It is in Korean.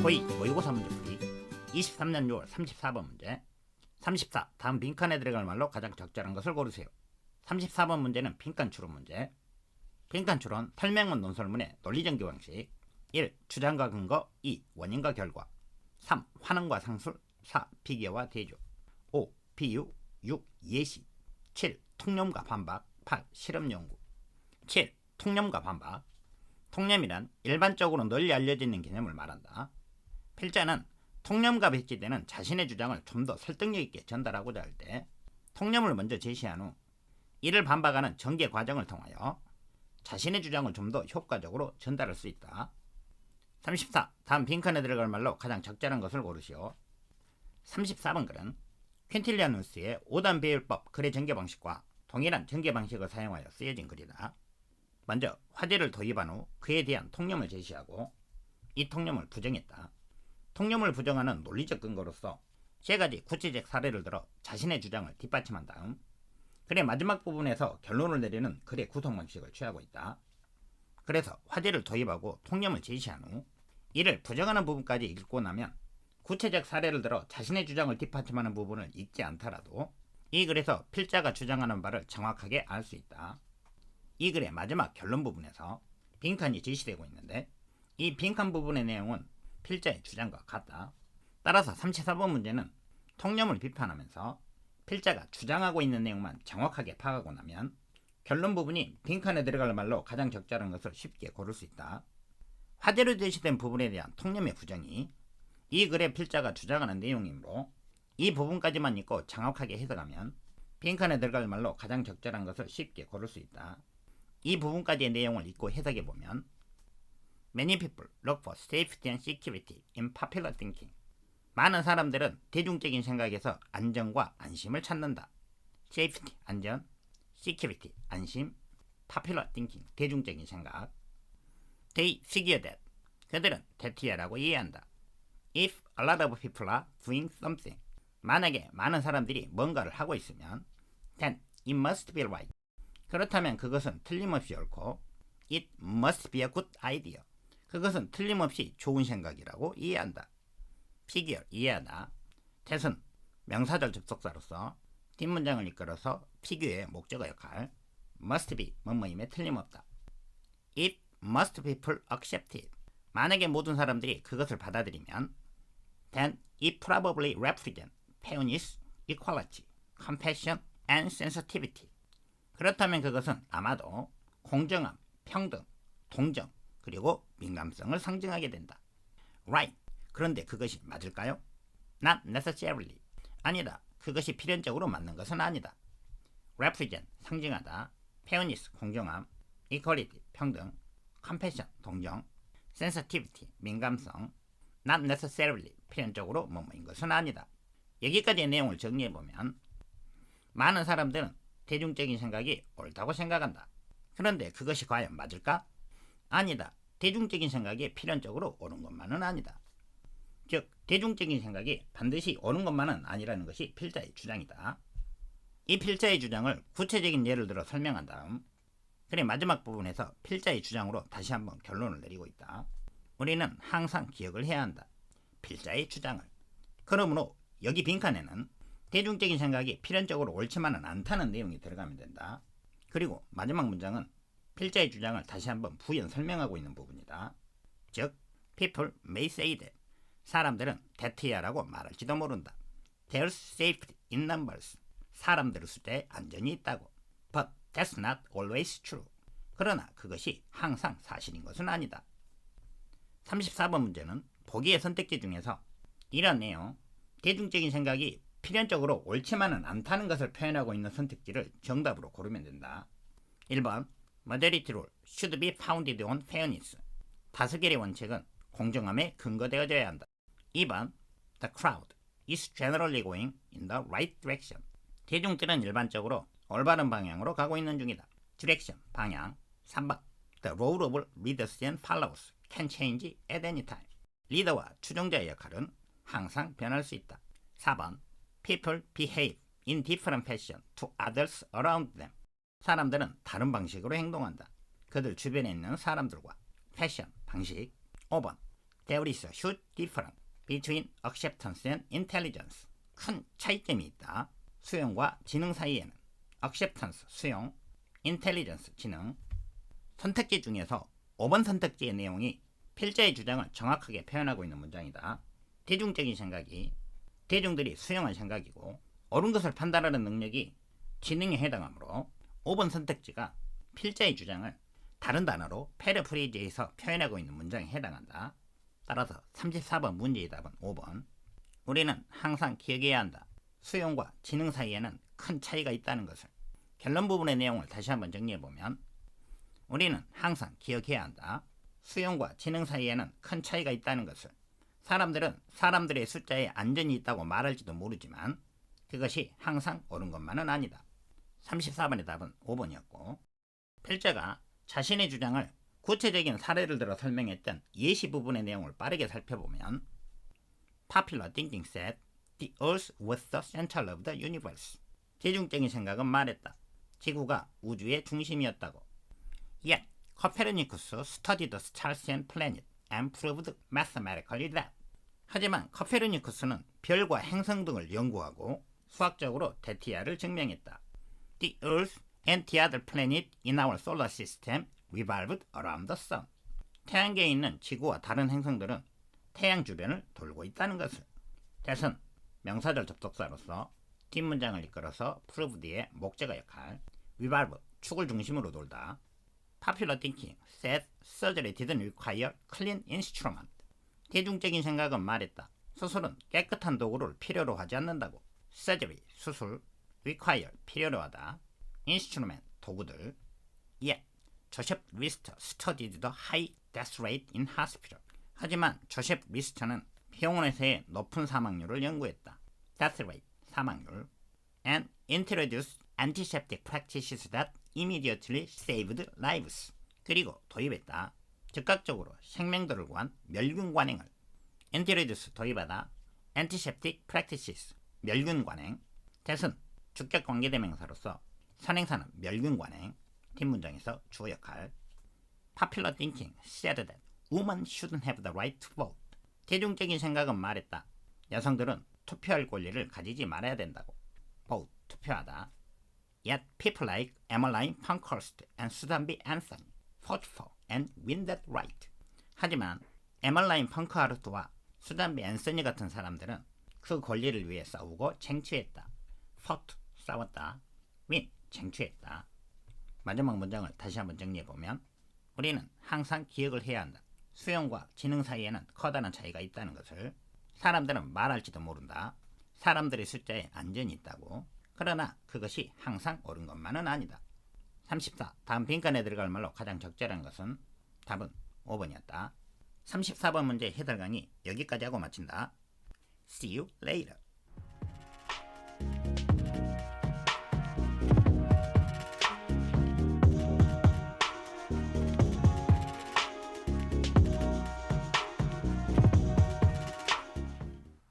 고2 모의고사 문제풀이 23년 6월 34번 문제 34. 다음 빈칸에 들어갈 말로 가장 적절한 것을 고르세요. 34번 문제는 빈칸 추론 문제. 빈칸 추론 설명문 논설문의 논리전개 방식. 1. 주장과 근거. 2. 원인과 결과. 3. 환원과 상술. 4. 비교와 대조. 5. 비유. 6. 예시. 7. 통념과 반박. 8. 실험 연구. 7. 통념과 반박. 통념이란 일반적으로 널리 알려져 있는 개념을 말한다. 필자는 통념과 배치되는 자신의 주장을 좀 더 설득력 있게 전달하고자 할 때 통념을 먼저 제시한 후 이를 반박하는 전개 과정을 통하여 자신의 주장을 좀 더 효과적으로 전달할 수 있다. 34. 다음 빈칸에 들어갈 말로 가장 적절한 것을 고르시오. 34번 글은 퀸틸리아누스의 5단 배율법 글의 전개 방식과 동일한 전개 방식을 사용하여 쓰여진 글이다. 먼저 화제를 도입한 후 그에 대한 통념을 제시하고 이 통념을 부정했다. 통념을 부정하는 논리적 근거로서 세 가지 구체적 사례를 들어 자신의 주장을 뒷받침한 다음 글의 마지막 부분에서 결론을 내리는 글의 구성 방식을 취하고 있다. 그래서 화제를 도입하고 통념을 제시한 후 이를 부정하는 부분까지 읽고 나면 구체적 사례를 들어 자신의 주장을 뒷받침하는 부분을 읽지 않더라도 이 글에서 필자가 주장하는 바를 정확하게 알 수 있다. 이 글의 마지막 결론 부분에서 빈칸이 제시되고 있는데 이 빈칸 부분의 내용은 필자의 주장과 같다. 따라서 34번 문제는 통념을 비판하면서 필자가 주장하고 있는 내용만 정확하게 파악하고 나면 결론 부분이 빈칸에 들어갈 말로 가장 적절한 것을 쉽게 고를 수 있다. 화제로 제시된 부분에 대한 통념의 부정이 이 글의 필자가 주장하는 내용이므로 이 부분까지만 읽고 정확하게 해석하면 빈칸에 들어갈 말로 가장 적절한 것을 쉽게 고를 수 있다. 이 부분까지의 내용을 읽고 해석해보면 Many people look for safety and security in popular thinking. 많은 사람들은 대중적인 생각에서 안정과 안심을 찾는다. Safety, 안전, Security, 안심, Popular thinking, 대중적인 생각. They figure that. 그들은 대티야라고 이해한다. If a lot of people are doing something. 만약에 많은 사람들이 뭔가를 하고 있으면 then it must be right. 그렇다면 그것은 틀림없이 옳고 it must be a good idea. 그것은 틀림없이 좋은 생각이라고 이해한다. figure, 이해하다. that은 명사절 접속사로서 뒷문장을 이끌어서 figure의 목적어 역할. must be, 뭐뭐임에 틀림없다. If most people accept it. 만약에 모든 사람들이 그것을 받아들이면 then it probably represents fairness, equality, compassion, and sensitivity. 그렇다면 그것은 아마도 공정함, 평등, 동정, 그리고 민감성을 상징하게 된다. Right. 그런데 그것이 맞을까요? Not necessarily. 아니다. 그것이 필연적으로 맞는 것은 아니다. Represent. 상징하다. Fairness. 공정함. Equality. 평등. Compassion. 동정. Sensitivity. 민감성. Not necessarily. 필연적으로 뭐뭐인 것은 아니다. 여기까지의 내용을 정리해보면 많은 사람들은 대중적인 생각이 옳다고 생각한다. 그런데 그것이 과연 맞을까? 아니다. 대중적인 생각이 필연적으로 옳은 것만은 아니다. 즉, 대중적인 생각이 반드시 옳은 것만은 아니라는 것이 필자의 주장이다. 이 필자의 주장을 구체적인 예를 들어 설명한 다음 글의 마지막 부분에서 필자의 주장으로 다시 한번 결론을 내리고 있다. 우리는 항상 기억을 해야 한다. 필자의 주장을. 그러므로 여기 빈칸에는 대중적인 생각이 필연적으로 옳지만은 않다는 내용이 들어가면 된다. 그리고 마지막 문장은 필자의 주장을 다시 한번 부연 설명하고 있는 부분이다. 즉, people may say that. 사람들은 that야라고 말할지도 모른다. There's safety in numbers. 사람들의 숫자에 안전이 있다고. But that's not always true. 그러나 그것이 항상 사실인 것은 아니다. 34번 문제는 보기의 선택지 중에서 이런 내용, 대중적인 생각이 필연적으로 옳지만은 않다는 것을 표현하고 있는 선택지를 정답으로 고르면 된다. 1번 Majority rule should be founded on fairness. 다수결의 원칙은 공정함에 근거되어져야 한다. 2번 The crowd is generally going in the right direction. 대중들은 일반적으로 올바른 방향으로 가고 있는 중이다. Direction, 방향. 3번 The role of leaders and followers can change at any time. 리더와 추종자의 역할은 항상 변할 수 있다. 4번 People behave in different fashion to others around them. 사람들은 다른 방식으로 행동한다. 그들 주변에 있는 사람들과. 패션, 방식. 5번 There is a huge difference between acceptance and intelligence. 큰 차이점이 있다. 수용과 지능 사이에는 acceptance, 수용, intelligence, 지능. 선택지 중에서 5번 선택지의 내용이 필자의 주장을 정확하게 표현하고 있는 문장이다. 대중적인 생각이 대중들이 수용한 생각이고 옳은 것을 판단하는 능력이 지능에 해당하므로 5번 선택지가 필자의 주장을 다른 단어로 패러프레이즈해서 표현하고 있는 문장에 해당한다. 따라서 34번 문제의 답은 5번. 우리는 항상 기억해야 한다. 수용과 지능 사이에는 큰 차이가 있다는 것을. 결론 부분의 내용을 다시 한번 정리해보면 우리는 항상 기억해야 한다. 수용과 지능 사이에는 큰 차이가 있다는 것을. 사람들은 사람들의 숫자에 안전이 있다고 말할지도 모르지만 그것이 항상 옳은 것만은 아니다. 34번의 답은 5번이었고 필자가 자신의 주장을 구체적인 사례를 들어 설명했던 예시 부분의 내용을 빠르게 살펴보면 Popular thinking said the earth was the center of the universe. 대중적인 생각은 말했다. 지구가 우주의 중심이었다고. Yet, Copernicus studied the stars and planets and proved mathematically that. 하지만 코페르니쿠스는 별과 행성 등을 연구하고 수학적으로 대티아를 증명했다. The earth and the other planet in our solar system revolved around the sun. 태양계에 있는 지구와 다른 행성들은 태양 주변을 돌고 있다는 것을. 대선 명사절 접속사로서 뒷문장을 이끌어서 proved의 목적어 역할. revolve 축을 중심으로 돌다. Popular thinking said surgery didn't require clean instrument. 대중적인 생각은 말했다. 수술은 깨끗한 도구를 필요로 하지 않는다고. surgery 수술, require 필요로 하다. instrument 도구들. Yet, 조셉 리스터 studied the high death rate in hospital. 하지만 조셉 리스터는 병원에서의 높은 사망률을 연구했다. death rate 사망률. and introduced antiseptic practices that immediately saved lives. 그리고 도입했다. 즉각적으로 생명들을 구한 멸균 관행을. introduce 도입하다. antiseptic practices 멸균 관행. 대신 주격 관계대명사로서 선행사는 멸균 관행. 뒷문장에서 주어 역할. Popular thinking said that women shouldn't have the right to vote. 대중적인 생각은 말했다. 여성들은 투표할 권리를 가지지 말아야 된다고. vote 투표하다. Yet people like Emmeline Pankhurst and Susan B. Anthony fought for and win that right. 하지만 에멀라인 펑크하르트와 수잔 B. 앤서니 같은 사람들은 그 권리를 위해 싸우고 쟁취했다. fought 싸웠다. win 쟁취했다. 마지막 문장을 다시 한번 정리해보면 우리는 항상 기억을 해야 한다. 수용과 지능 사이에는 커다란 차이가 있다는 것을. 사람들은 말할지도 모른다. 사람들의 숫자에 안전이 있다고. 그러나 그것이 항상 옳은 것만은 아니다. 34. 다음 빈칸에 들어갈 말로 가장 적절한 것은 답은 5번이었다. 34번 문제 해설 강의 여기까지 하고 마친다. See you later.